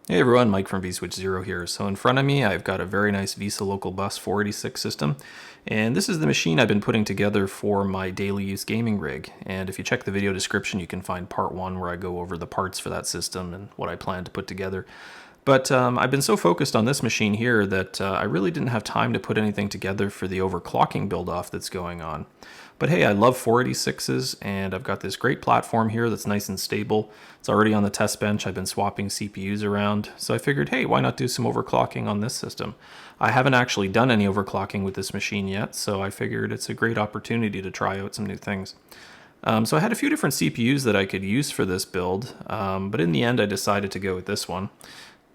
Hey everyone, Mike from vSwitch0 here. So in front of me, I've got a very nice VESA local bus 486 system, and this is the machine I've been putting together for my daily use gaming rig. And if you check the video description, you can find part 1 where I go over the parts for that system and what I plan to put together. But I've been so focused on this machine here that I really didn't have time to put anything together for the overclocking build-off that's going on. But hey, I love 486s, and I've got this great platform here that's nice and stable. It's already on the test bench. I've been swapping CPUs around, so I figured, hey, why not do some overclocking on this system? I haven't actually done any overclocking with this machine yet, so I figured it's a great opportunity to try out some new things. So I had a few different CPUs that I could use for this build, but in the end I decided to go with this one.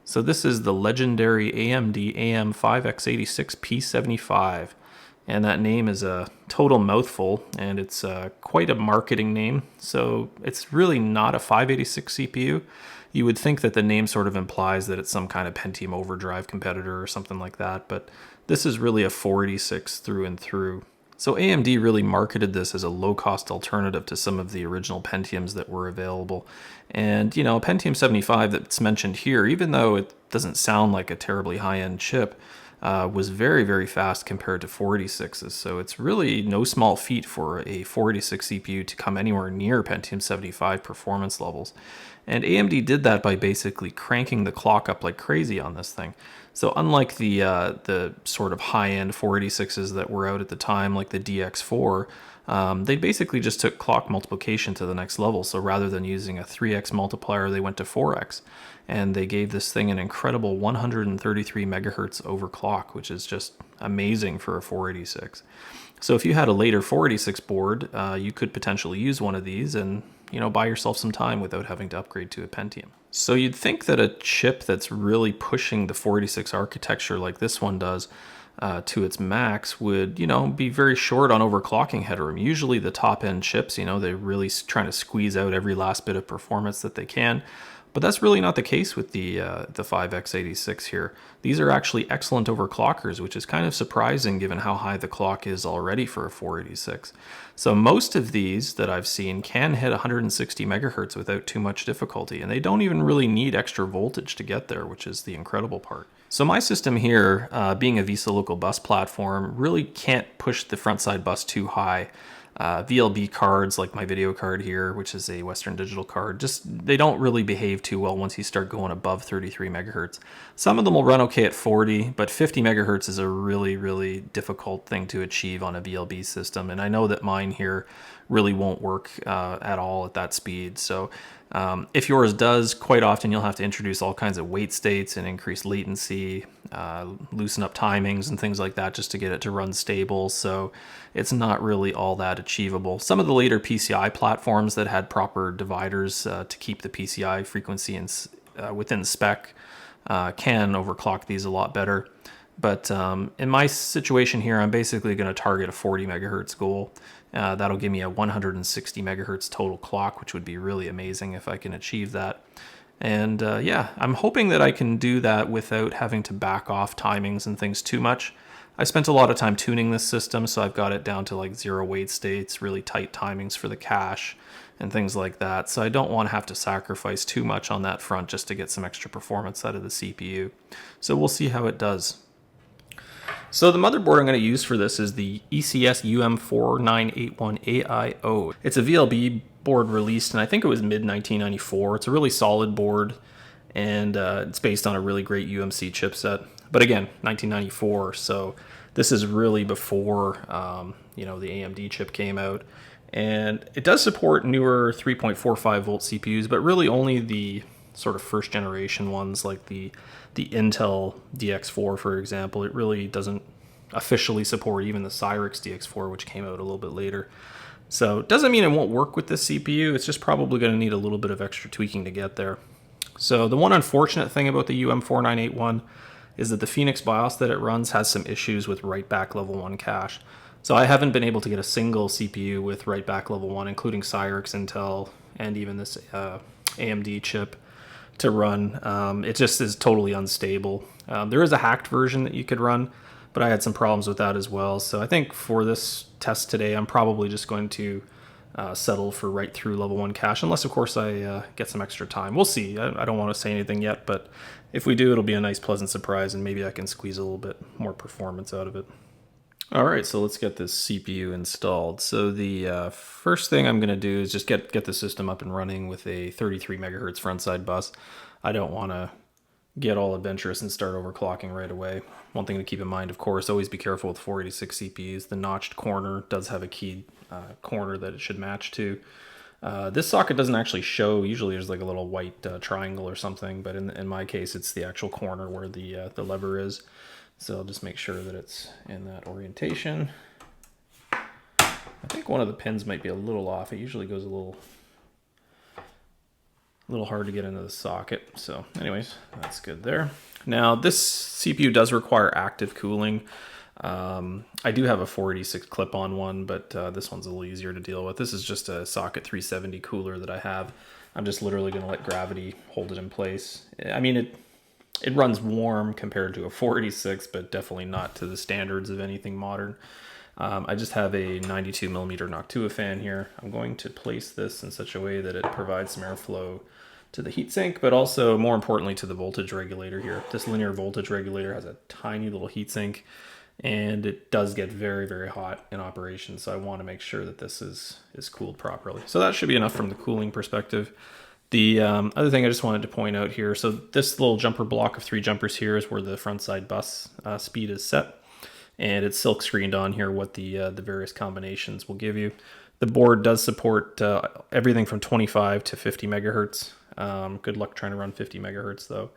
So this is the legendary AMD AM5x86-P75. And that name is a total mouthful, and it's quite a marketing name. So it's really not a 586 CPU. You would think that the name sort of implies that it's some kind of Pentium Overdrive competitor or something like that, but this is really a 486 through and through. So AMD really marketed this as a low-cost alternative to some of the original Pentiums that were available. And, you know, Pentium 75 that's mentioned here, even though it doesn't sound like a terribly high-end chip, was very, very fast compared to 486s. So it's really no small feat for a 486 CPU to come anywhere near Pentium 75 performance levels. And AMD did that by basically cranking the clock up like crazy on this thing. So unlike the sort of high-end 486s that were out at the time, like the DX4, they basically just took clock multiplication to the next level. So rather than using a 3x multiplier, they went to 4x. And they gave this thing an incredible 133 megahertz overclock, which is just amazing for a 486. So if you had a later 486 board, you could potentially use one of these and, you know, buy yourself some time without having to upgrade to a Pentium. So you'd think that a chip that's really pushing the 486 architecture like this one does to its max would, you know, be very short on overclocking headroom. Usually the top end chips, you know, they're really trying to squeeze out every last bit of performance that they can. But that's really not the case with the 5x86 here. These are actually excellent overclockers, which is kind of surprising given how high the clock is already for a 486. So most of these that I've seen can hit 160 megahertz without too much difficulty, and they don't even really need extra voltage to get there, which is the incredible part. So my system here, being a VESA local bus platform, really can't push the front side bus too high. VLB cards like my video card here, which is a Western Digital card, they don't really behave too well once you start going above 33 megahertz. Some of them will run okay at 40, but 50 megahertz is a really, really difficult thing to achieve on a VLB system. And I know that mine here really won't work at all at that speed. So if yours does, quite often you'll have to introduce all kinds of wait states and increase latency, loosen up timings and things like that just to get it to run stable. So it's not really all that achievable. Some of the later PCI platforms that had proper dividers to keep the PCI frequency within spec can overclock these a lot better. But in my situation here, I'm basically going to target a 40 megahertz goal. That'll give me a 160 megahertz total clock, which would be really amazing if I can achieve that. And yeah, I'm hoping that I can do that without having to back off timings and things too much. I spent a lot of time tuning this system, so I've got it down to like 0 wait states, really tight timings for the cache, and things like that. So I don't want to have to sacrifice too much on that front just to get some extra performance out of the CPU. So we'll see how it does. So the motherboard I'm going to use for this is the ECS UM4981 AIO. It's a VLB board released, and I think it was mid-1994. It's a really solid board, and it's based on a really great UMC chipset. But again, 1994, so this is really before you know, the AMD chip came out. And it does support newer 3.45 volt CPUs, but really only the sort of first generation ones like the Intel DX4, for example. It really doesn't officially support even the Cyrix DX4, which came out a little bit later. So it doesn't mean it won't work with this CPU. It's just probably going to need a little bit of extra tweaking to get there. So the one unfortunate thing about the UM4981 is that the Phoenix BIOS that it runs has some issues with write back level 1 cache. So I haven't been able to get a single CPU with write back level 1, including Cyrix, Intel, and even this AMD chip to run. It just is totally unstable. There is a hacked version that you could run, but I had some problems with that as well. So I think for this test today, I'm probably just going to settle for right through level 1 cache, unless of course I get some extra time. We'll see. I don't want to say anything yet, but if we do, it'll be a nice pleasant surprise, and maybe I can squeeze a little bit more performance out of it. All right, so let's get this CPU installed. So the first thing I'm going to do is just get the system up and running with a 33 megahertz frontside bus. I don't want to get all adventurous and start overclocking right away. One thing to keep in mind, of course, always be careful with 486 CPUs. The notched corner does have a keyed corner that it should match to. This socket doesn't actually show. Usually there's like a little white triangle or something, but in my case, it's the actual corner where the lever is. So I'll just make sure that it's in that orientation. I think one of the pins might be a little off. It usually goes a little hard to get into the socket. So anyways, that's good there. Now this CPU does require active cooling. I do have a 486 clip-on one, but this one's a little easier to deal with. This is just a socket 370 cooler that I have. I'm just literally going to let gravity hold it in place. I mean, it runs warm compared to a 486, but definitely not to the standards of anything modern. I just have a 92 millimeter Noctua fan here. I'm going to place this in such a way that it provides some airflow to the heatsink, but also more importantly to the voltage regulator here. This linear voltage regulator has a tiny little heatsink, and it does get very, very hot in operation. So I want to make sure that this is cooled properly. So that should be enough from the cooling perspective. The other thing I just wanted to point out here, so this little jumper block of 3 jumpers here is where the front side bus speed is set. And it's silk screened on here what the various combinations will give you. The board does support everything from 25 to 50 megahertz. Good luck trying to run 50 megahertz though.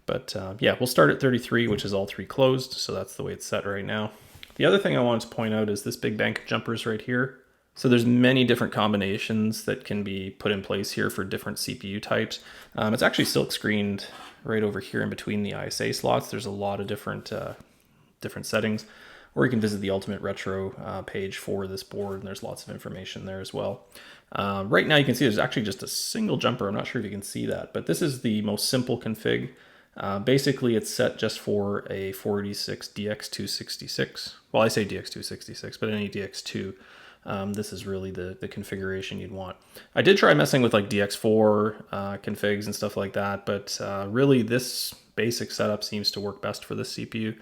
But yeah, we'll start at 33, which is all 3 closed. So that's the way it's set right now. The other thing I wanted to point out is this big bank of jumpers right here. So there's many different combinations that can be put in place here for different CPU types. It's actually silk screened right over here in between the ISA slots. There's a lot of different settings. Or you can visit the Ultimate Retro page for this board, and there's lots of information there as well. Right now you can see there's actually just a single jumper. I'm not sure if you can see that, but this is the most simple config. Basically it's set just for a 486 DX266. Well, I say DX266, but any DX2. This is really the configuration you'd want. I did try messing with like DX4 configs and stuff like that, but really this basic setup seems to work best for this CPU.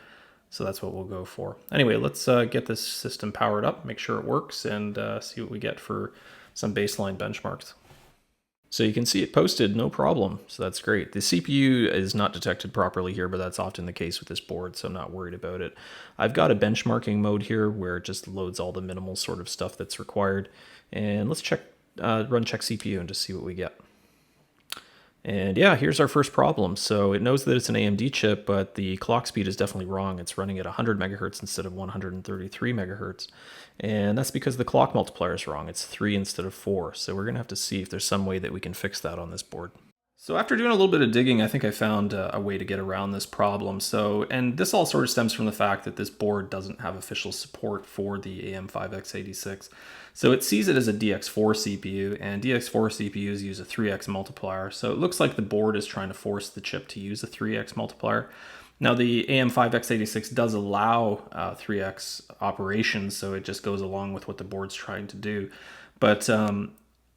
So that's what we'll go for. Anyway, let's get this system powered up, make sure it works, and see what we get for some baseline benchmarks. So you can see it posted, no problem. So that's great. The CPU is not detected properly here, but that's often the case with this board, so I'm not worried about it. I've got a benchmarking mode here where it just loads all the minimal sort of stuff that's required. And let's run check CPU and just see what we get. And yeah, here's our first problem. So it knows that it's an AMD chip, but the clock speed is definitely wrong. It's running at 100 megahertz instead of 133 megahertz. And that's because the clock multiplier is wrong. It's 3 instead of 4. So we're going to have to see if there's some way that we can fix that on this board. So after doing a little bit of digging, I think I found a way to get around this problem. And this all sort of stems from the fact that this board doesn't have official support for the AM5x86. So it sees it as a DX4 CPU, and DX4 CPUs use a 3x multiplier. So it looks like the board is trying to force the chip to use a 3x multiplier. Now the AM5x86 does allow 3x operations, so it just goes along with what the board's trying to do. But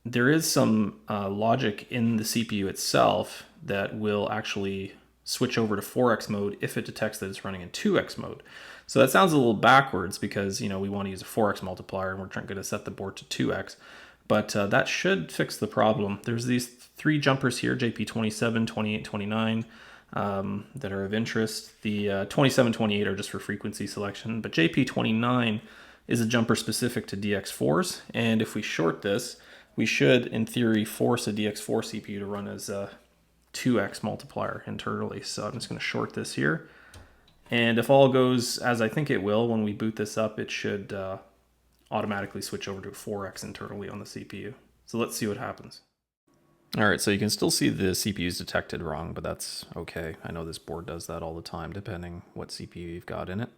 there is some logic in the CPU itself that will actually switch over to 4x mode if it detects that it's running in 2x mode. So that sounds a little backwards because, you know, we want to use a 4x multiplier and we're going to set the board to 2x. But that should fix the problem. There's these 3 jumpers here, JP27, 28, 29, that are of interest. The 27, 28 are just for frequency selection, but JP29 is a jumper specific to DX4s. And if we short this, we should, in theory, force a DX4 CPU to run as a 2x multiplier internally. So I'm just going to short this here. And if all goes as I think it will, when we boot this up, it should automatically switch over to 4x internally on the CPU. So let's see what happens. All right, so you can still see the CPU is detected wrong, but that's okay. I know this board does that all the time, depending what CPU you've got in it.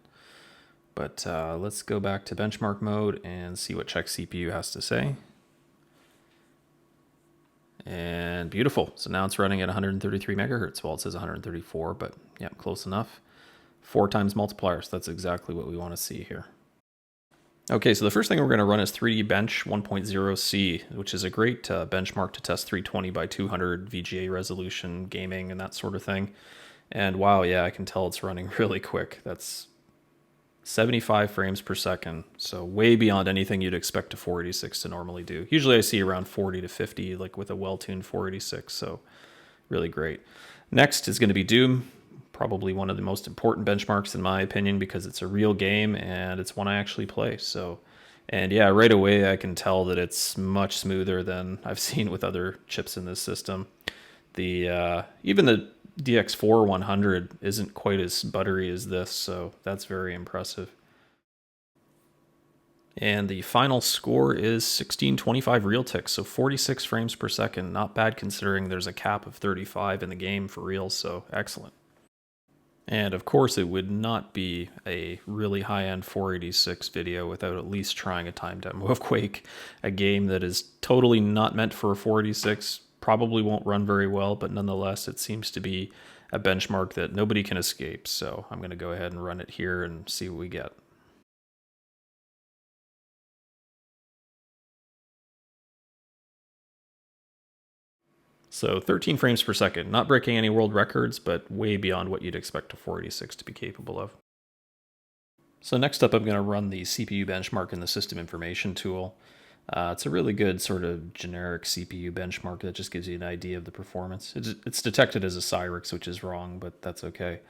But let's go back to benchmark mode and see what check CPU has to say. And beautiful. So now it's running at 133 megahertz. Well, it says 134, but yeah, close enough. 4 times multipliers. That's exactly what we want to see here. Okay, so the first thing we're going to run is 3D Bench 1.0C, which is a great benchmark to test 320 by 200 VGA resolution gaming and that sort of thing. And wow, yeah, I can tell it's running really quick. That's 75 frames per second, so way beyond anything you'd expect a 486 to normally do. Usually I see around 40 to 50, like with a well-tuned 486, so really great. Next is going to be Doom, probably one of the most important benchmarks in my opinion because it's a real game and it's one I actually play. So, and yeah, right away I can tell that it's much smoother than I've seen with other chips in this system. The even the DX4 100 isn't quite as buttery as this, so that's very impressive. And the final score is 1625 real ticks, so 46 frames per second. Not bad considering there's a cap of 35 in the game for real, so excellent. And of course, it would not be a really high-end 486 video without at least trying a time demo of Quake, a game that is totally not meant for a 486, probably won't run very well, but nonetheless, it seems to be a benchmark that nobody can escape. So I'm going to go ahead and run it here and see what we get. So 13 frames per second, not breaking any world records, but way beyond what you'd expect a 486 to be capable of. So next up, I'm going to run the CPU benchmark in the system information tool. It's a really good sort of generic CPU benchmark that just gives you an idea of the performance. It's detected as a Cyrix, which is wrong, but that's okay.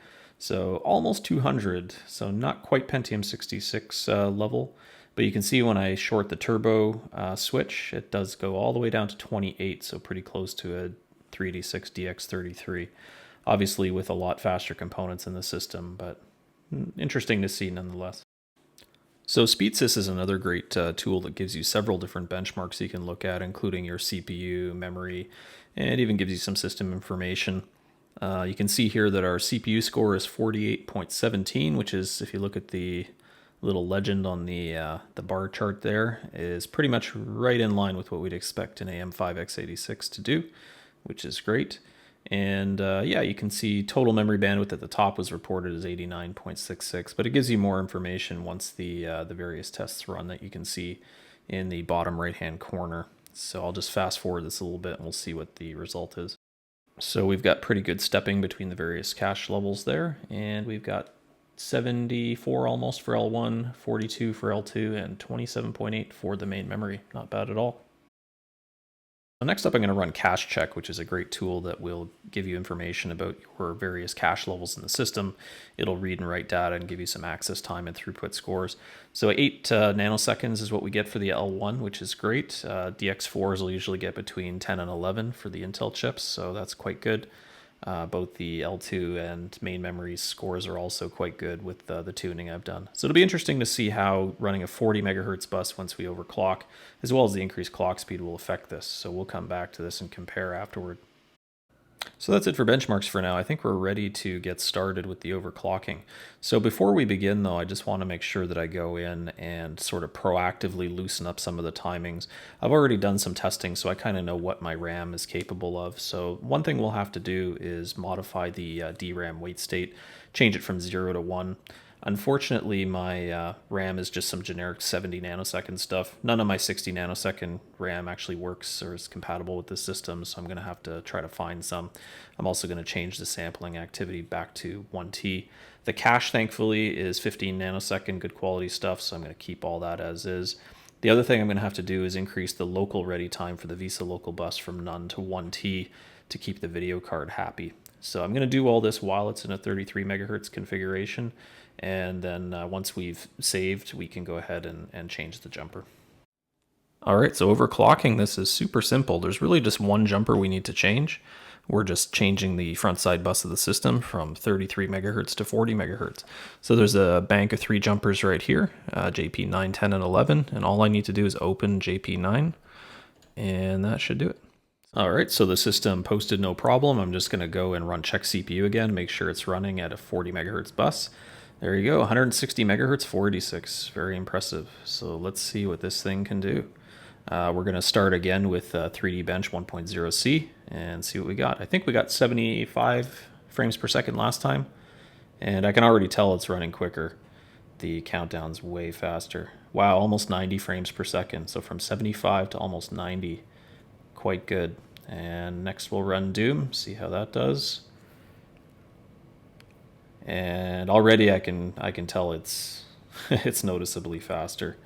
So almost 200, so not quite Pentium 66 level, but you can see when I short the turbo switch, it does go all the way down to 28, so pretty close to a 386 DX33. Obviously with a lot faster components in the system, but interesting to see nonetheless. So SpeedSys is another great tool that gives you several different benchmarks you can look at, including your CPU, memory, and even gives you some system information. You can see here that our CPU score is 48.17, which is, if you look at the little legend on the bar chart there, is pretty much right in line with what we'd expect an AM5x86 to do, which is great. And yeah, you can see total memory bandwidth at the top was reported as 89.66, but it gives you more information once the various tests run that you can see in the bottom right-hand corner. So I'll just fast forward this a little bit and we'll see what the result is. So we've got pretty good stepping between the various cache levels there, and we've got 74 almost for L1, 42 for L2, and 27.8 for the main memory. Not bad at all. So next up, I'm going to run Cache Check, which is a great tool that will give you information about your various cache levels in the system. It'll read and write data and give you some access time and throughput scores. So 8 nanoseconds is what we get for the L1, which is great. DX4s will usually get between 10 and 11 for the Intel chips, so that's quite good. Both the L2 and main memory scores are also quite good with the tuning I've done. So it'll be interesting to see how running a 40 megahertz bus once we overclock, as well as the increased clock speed, will affect this. So we'll come back to this and compare afterward. So that's it for benchmarks for now. I think we're ready to get started with the overclocking. So before we begin though, I just want to make sure that I go in and sort of proactively loosen up some of the timings. I've already done some testing, so I kind of know what my RAM is capable of. So one thing we'll have to do is modify the DRAM wait state, change it from 0 to 1. Unfortunately, my RAM is just some generic 70 nanosecond stuff. None of my 60 nanosecond RAM actually works or is compatible with this system, so I'm going to have to try to find some. I'm also going to change the sampling activity back to 1T. The cache, thankfully, is 15 nanosecond good quality stuff, so I'm going to keep all that as is. The other thing I'm going to have to do is increase the local ready time for the VESA local bus from none to 1T to keep the video card happy. So I'm going to do all this while it's in a 33 megahertz configuration. And then once we've saved, we can go ahead and change the jumper. All right, so overclocking this is super simple. There's really just one jumper we need to change. We're just changing the front side bus of the system from 33 megahertz to 40 megahertz. So there's a bank of 3 jumpers right here, JP 9, 10, and 11. And all I need to do is open JP 9, and that should do it. All right, so the system posted no problem. I'm just going to go and run check CPU again, make sure it's running at a 40 megahertz bus. There you go, 160 megahertz, 486. Very impressive. So let's see what this thing can do. We're going to start again with 3D Bench 1.0C and see what we got. I think we got 75 frames per second last time, and I can already tell it's running quicker. the countdown's way faster. Wow, almost 90 frames per second. So from 75 to almost 90, quite good. And next we'll run Doom, see how that does. And already I can tell it's it's noticeably faster.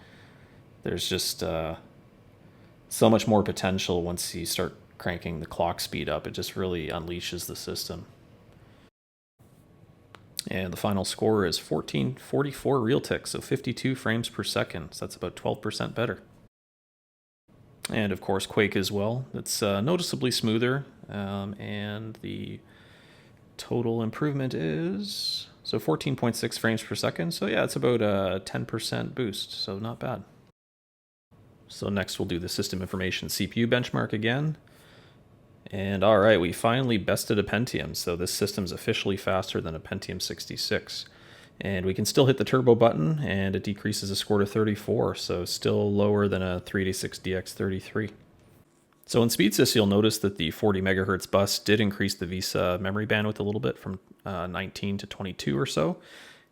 There's just so much more potential once you start cranking the clock speed up. It just really unleashes the system. And the final score is 1444 real tick, so 52 frames per second. So that's about 12% better. And of course Quake as well. It's noticeably smoother, and the total improvement is 14.6 frames per second. So yeah, it's about a 10% boost, so not bad. So next we'll do the system information CPU benchmark again. And all right, we finally bested a Pentium. So this system's officially faster than a Pentium 66. And we can still hit the turbo button, and it decreases the score to 34, so still lower than a 386DX33. So in SpeedSys, you'll notice that the 40 megahertz bus did increase the VESA memory bandwidth a little bit from 19 to 22 or so.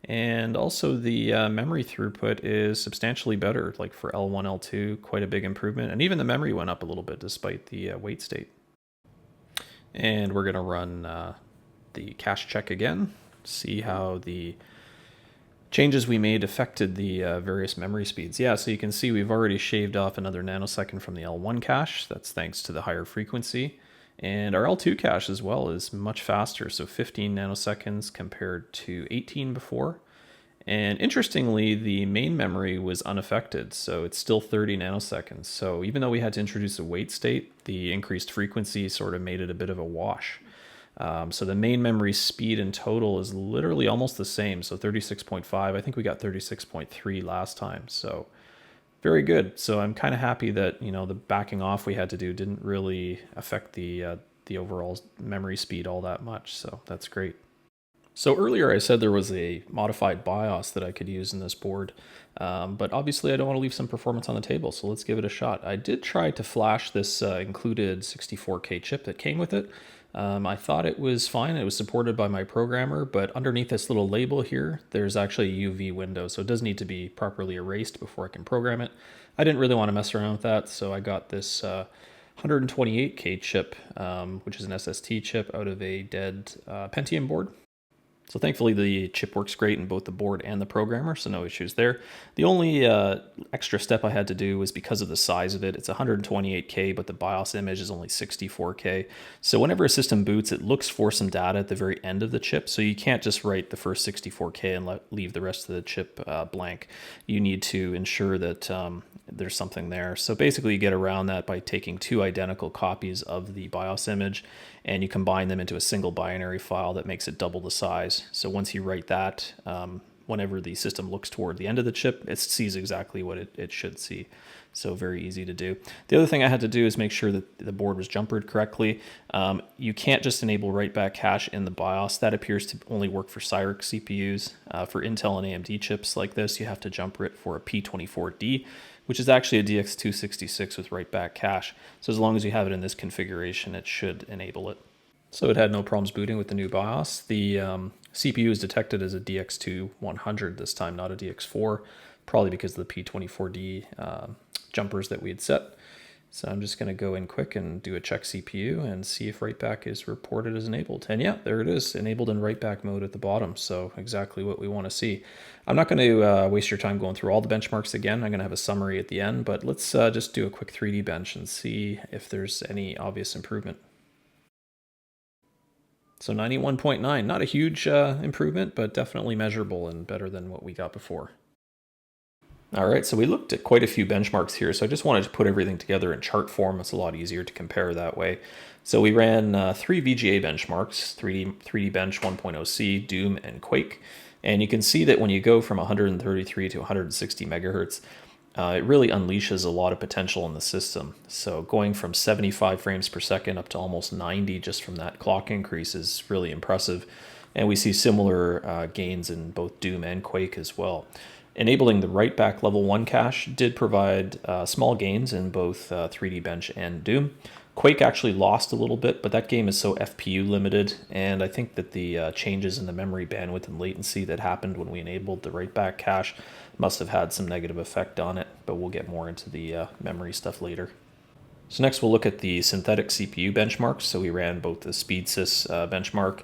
And also the memory throughput is substantially better, like for L1, L2, quite a big improvement. And even the memory went up a little bit despite the wait state. And we're going to run the cache check again, see how the changes we made affected the various memory speeds. Yeah, so you can see we've already shaved off another nanosecond from the L1 cache. That's thanks to the higher frequency. And our L2 cache as well is much faster, so 15 nanoseconds compared to 18 before. And interestingly, the main memory was unaffected, so it's still 30 nanoseconds. So even though we had to introduce a wait state, the increased frequency sort of made it a bit of a wash. So the main memory speed in total is literally almost the same, so 36.5. I think we got 36.3 last time, so very good. So I'm kind of happy that, you know, the backing off we had to do didn't really affect the overall memory speed all that much, so that's great. So earlier I said there was a modified BIOS that I could use in this board, but obviously I don't want to leave some performance on the table, so let's give it a shot. I did try to flash this included 64K chip that came with it. I thought it was fine. It was supported by my programmer, but underneath this little label here, there's actually a UV window, so it does need to be properly erased before I can program it. I didn't really want to mess around with that, so I got this 128K chip, which is an SST chip out of a dead Pentium board. So thankfully the chip works great in both the board and the programmer, so no issues there. The only extra step I had to do was because of the size of it. It's 128K, but the BIOS image is only 64K. So whenever a system boots, it looks for some data at the very end of the chip, so you can't just write the first 64K and leave the rest of the chip blank. You need to ensure that there's something there. So basically you get around that by taking two identical copies of the BIOS image and you combine them into a single binary file that makes it double the size. So once you write that, whenever the system looks toward the end of the chip, it sees exactly what it should see. So very easy to do. The other thing I had to do is make sure that the board was jumpered correctly. You can't just enable write-back cache in the BIOS. That appears to only work for Cyrix CPUs. For Intel and AMD chips like this, you have to jumper it for a P24D, which is actually a DX266 with write-back cache. So as long as you have it in this configuration, it should enable it. So it had no problems booting with the new BIOS. The CPU is detected as a DX2-100 this time, not a DX4, probably because of the P24D jumpers that we had set. So I'm just going to go in quick and do a check CPU and see if write-back is reported as enabled. And yeah, there it is, enabled in write-back mode at the bottom. So exactly what we want to see. I'm not going to waste your time going through all the benchmarks again. I'm going to have a summary at the end, but let's just do a quick 3D bench and see if there's any obvious improvement. So 91.9, not a huge improvement, but definitely measurable and better than what we got before. All right, so we looked at quite a few benchmarks here, so I just wanted to put everything together in chart form. It's a lot easier to compare that way. So we ran 3 VGA benchmarks, 3D Bench 1.0C, Doom, and Quake. And you can see that when you go from 133 to 160 megahertz, it really unleashes a lot of potential in the system. So going from 75 frames per second up to almost 90 just from that clock increase is really impressive. And we see similar gains in both Doom and Quake as well. Enabling the write-back level 1 cache did provide small gains in both 3D Bench and Doom. Quake actually lost a little bit, but that game is so FPU limited, and I think that the changes in the memory bandwidth and latency that happened when we enabled the write-back cache must have had some negative effect on it, but we'll get more into the memory stuff later. So next we'll look at the synthetic CPU benchmarks. So we ran both the SpeedSys benchmark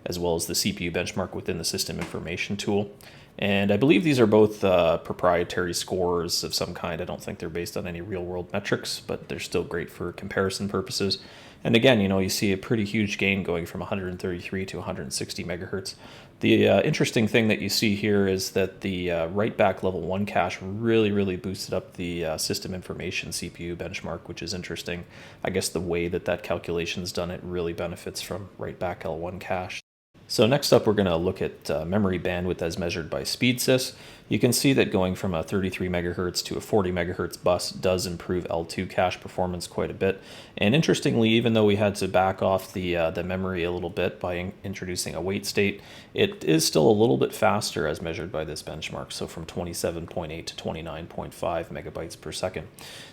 as well as the CPU benchmark within the system information tool. And I believe these are both proprietary scores of some kind. I don't think they're based on any real world metrics, but they're still great for comparison purposes. And again, you see a pretty huge gain going from 133 to 160 megahertz. The interesting thing that you see here is that the write-back level 1 cache really boosted up the system information CPU benchmark, which is interesting. I guess the way that calculation is done, it really benefits from write-back L1 cache. So next up, we're going to look at memory bandwidth as measured by SpeedSys. You can see that going from a 33 megahertz to a 40 megahertz bus does improve L2 cache performance quite a bit. And interestingly, even though we had to back off the memory a little bit by introducing a wait state, it is still a little bit faster as measured by this benchmark. So from 27.8 to 29.5 megabytes per second.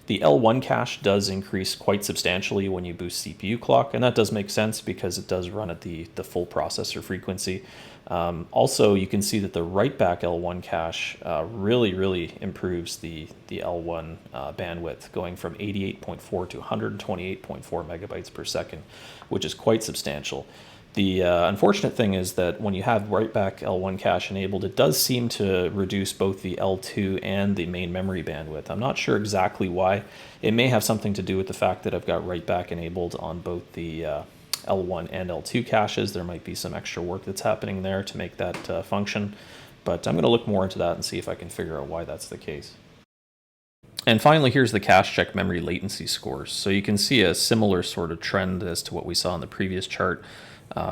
The L1 cache does increase quite substantially when you boost CPU clock, and that does make sense because it does run at the full processor frequency. Also, you can see that the write-back L1 cache really improves the L1 bandwidth, going from 88.4 to 128.4 megabytes per second, which is quite substantial. The unfortunate thing is that when you have write-back L1 cache enabled, it does seem to reduce both the L2 and the main memory bandwidth. I'm not sure exactly why. It may have something to do with the fact that I've got write-back enabled on both the L1 and L2 caches. There might be some extra work that's happening there to make that function, but I'm going to look more into that and see if I can figure out why that's the case. And finally, here's the cache check memory latency scores. So you can see a similar sort of trend as to what we saw in the previous chart,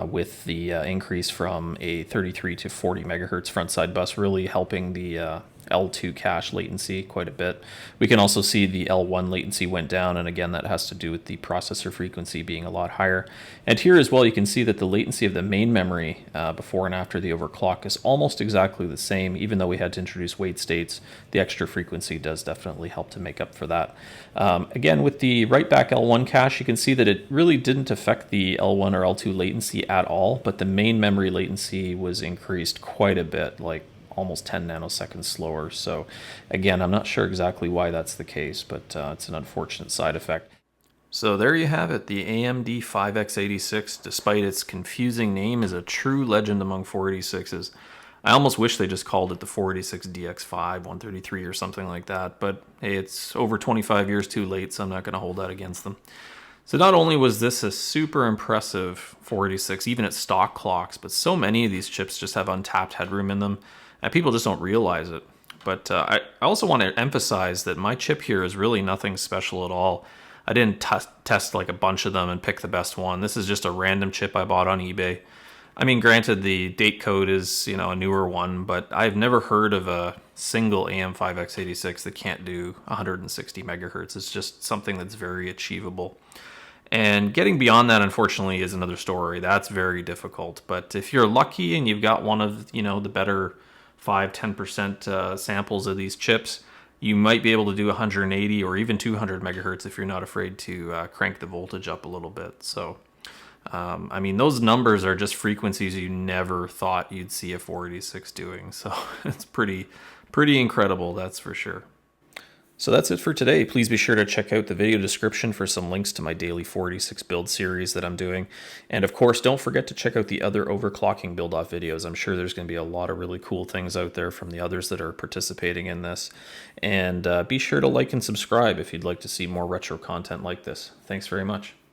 with the increase from a 33 to 40 megahertz frontside bus really helping the L2 cache latency quite a bit. We can also see the L1 latency went down, and again that has to do with the processor frequency being a lot higher. And here as well you can see that the latency of the main memory before and after the overclock is almost exactly the same. Even though we had to introduce wait states, the extra frequency does definitely help to make up for that. Again, with the write-back L1 cache, you can see that it really didn't affect the L1 or L2 latency at all, but the main memory latency was increased quite a bit, like almost 10 nanoseconds slower. So again, I'm not sure exactly why that's the case, but it's an unfortunate side effect. So there you have it. The AMD 5x86, despite its confusing name, is a true legend among 486s. I almost wish they just called it the 486 DX5 133 or something like that, but hey, it's over 25 years too late, so I'm not going to hold that against them. So not only was this a super impressive 486, even at stock clocks, but so many of these chips just have untapped headroom in them, and people just don't realize it. But I also want to emphasize that my chip here is really nothing special at all. I didn't test like a bunch of them and pick the best one. This is just a random chip I bought on eBay. I mean, granted, the date code is, a newer one, but I've never heard of a single AM5x86 that can't do 160 megahertz. It's just something that's very achievable. And getting beyond that, unfortunately, is another story. That's very difficult. But if you're lucky and you've got one of, the better 5-10% samples of these chips, you might be able to do 180 or even 200 megahertz if you're not afraid to crank the voltage up a little bit. So, I mean, those numbers are just frequencies you never thought you'd see a 486 doing. So it's pretty incredible, that's for sure. So that's it for today. Please be sure to check out the video description for some links to my daily 486 build series that I'm doing. And of course, don't forget to check out the other overclocking build-off videos. I'm sure there's going to be a lot of really cool things out there from the others that are participating in this. And be sure to like and subscribe if you'd like to see more retro content like this. Thanks very much.